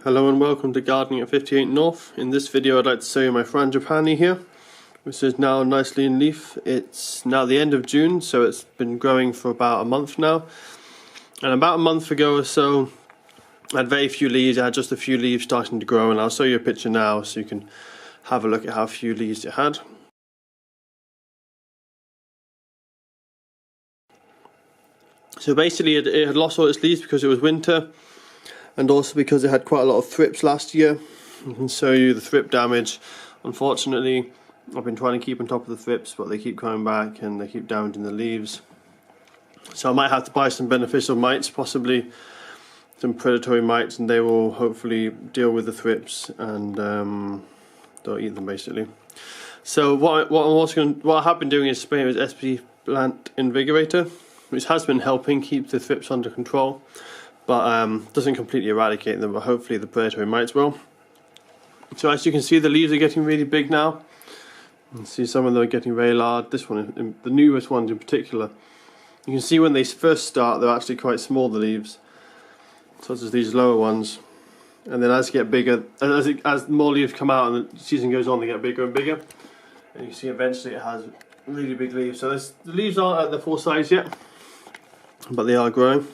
Hello and welcome to Gardening at 58 North. In this video I'd like to show you my Frangipani here, which is now nicely in leaf. It's now the end of June, so it's been growing for about a month now. And about a month ago or so I had very few leaves. I had just a few leaves starting to grow, and I'll show you a picture now so you can have a look at how few leaves it had. So basically it had lost all its leaves because it was winter, and also because it had quite a lot of thrips last year. I can show you the thrip damage. Unfortunately, I've been trying to keep on top of the thrips, but they keep coming back and they keep damaging the leaves. So I might have to buy some beneficial mites, possibly some predatory mites, and they will hopefully deal with the thrips and don't eat them basically. So what I have been doing is spraying with SP Plant Invigorator, which has been helping keep the thrips under control, but doesn't completely eradicate them, but hopefully the predatory mites will. So as you can see, the leaves are getting really big now. You can see some of them are getting very large. This one, the newest ones in particular, you can see when they first start they're actually quite small, the leaves, such as these lower ones, and then as they get bigger, as more leaves come out and the season goes on, they get bigger and bigger, and you see eventually it has really big leaves. So the leaves aren't at the full size yet, but they are growing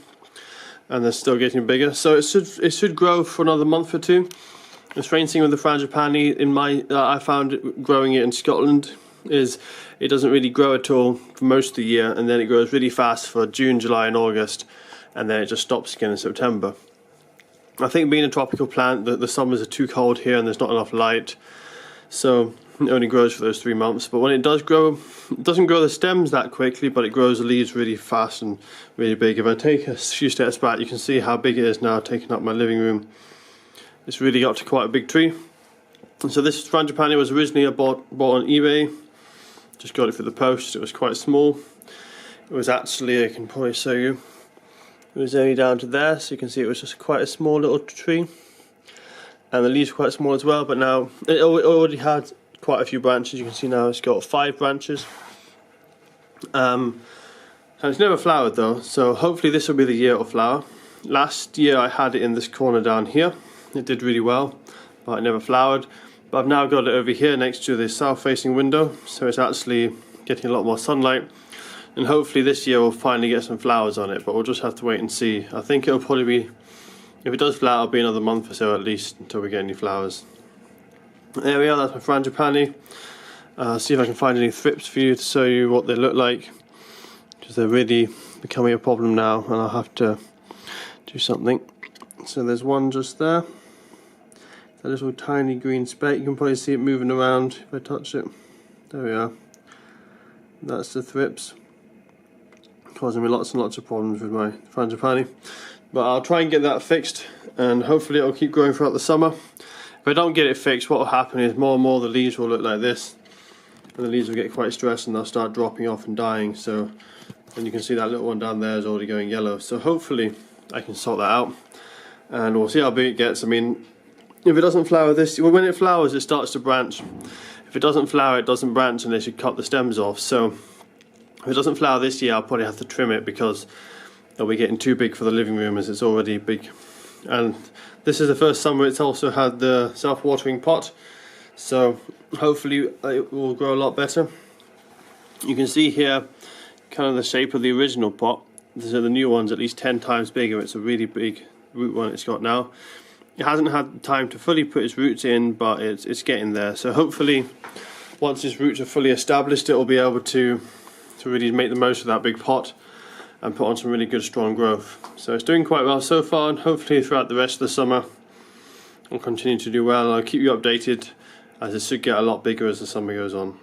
and they're still getting bigger. So it should grow for another month or two. The strange thing with the Frangipani, I found it growing it in Scotland, is it doesn't really grow at all for most of the year, and then it grows really fast for June, July and August, and then it just stops again in September. I think being a tropical plant, the summers are too cold here and there's not enough light, so it only grows for those 3 months. But when it does grow, it doesn't grow the stems that quickly, but it grows the leaves really fast and really big. If I take a few steps back, you can see how big it is now, taking up my living room. It's really got to quite a big tree. And so this Frangipani was originally bought on eBay. Just got it for the post. It was quite small. It was actually, I can probably show you, it was only down to there, so you can see it was just quite a small little tree. And the leaves were quite small as well, but now it already had quite a few branches. You can see now it's got 5 branches. And it's never flowered though, so hopefully this will be the year it'll flower. Last year I had it in this corner down here. It did really well, but it never flowered. But I've now got it over here next to the south facing window, so it's actually getting a lot more sunlight, and hopefully this year we'll finally get some flowers on it, but we'll just have to wait and see. I think it'll probably be, if it does flower, it'll be another month or so at least until we get any flowers. There we are, that's my Frangipani. See if I can find any thrips for you to show you what they look like, because they're really becoming a problem now and I'll have to do something. So there's one just there, that little tiny green speck. You can probably see it moving around if I touch it. There we are. That's the thrips, causing me lots and lots of problems with my Frangipani. But I'll try and get that fixed, and hopefully it'll keep growing throughout the summer. If I don't get it fixed, what will happen is more and more the leaves will look like this, and the leaves will get quite stressed and they'll start dropping off and dying. So, and you can see that little one down there is already going yellow. So hopefully I can sort that out, and we'll see how big it gets. I mean, if it doesn't flower this, well, when it flowers it starts to branch. If it doesn't flower, it doesn't branch, and they should cut the stems off. So if it doesn't flower this year, I'll probably have to trim it because it'll be getting too big for the living room as it's already big. And this is the first summer it's also had the self-watering pot, so hopefully it will grow a lot better. You can see here kind of the shape of the original pot. These are the new ones, at least 10 times bigger. It's a really big root one it's got now. It hasn't had time to fully put its roots in, but it's getting there. So hopefully once its roots are fully established, it will be able to really make the most of that big pot and put on some really good strong growth. So it's doing quite well so far, and hopefully throughout the rest of the summer it'll continue to do well. I'll keep you updated, as it should get a lot bigger as the summer goes on.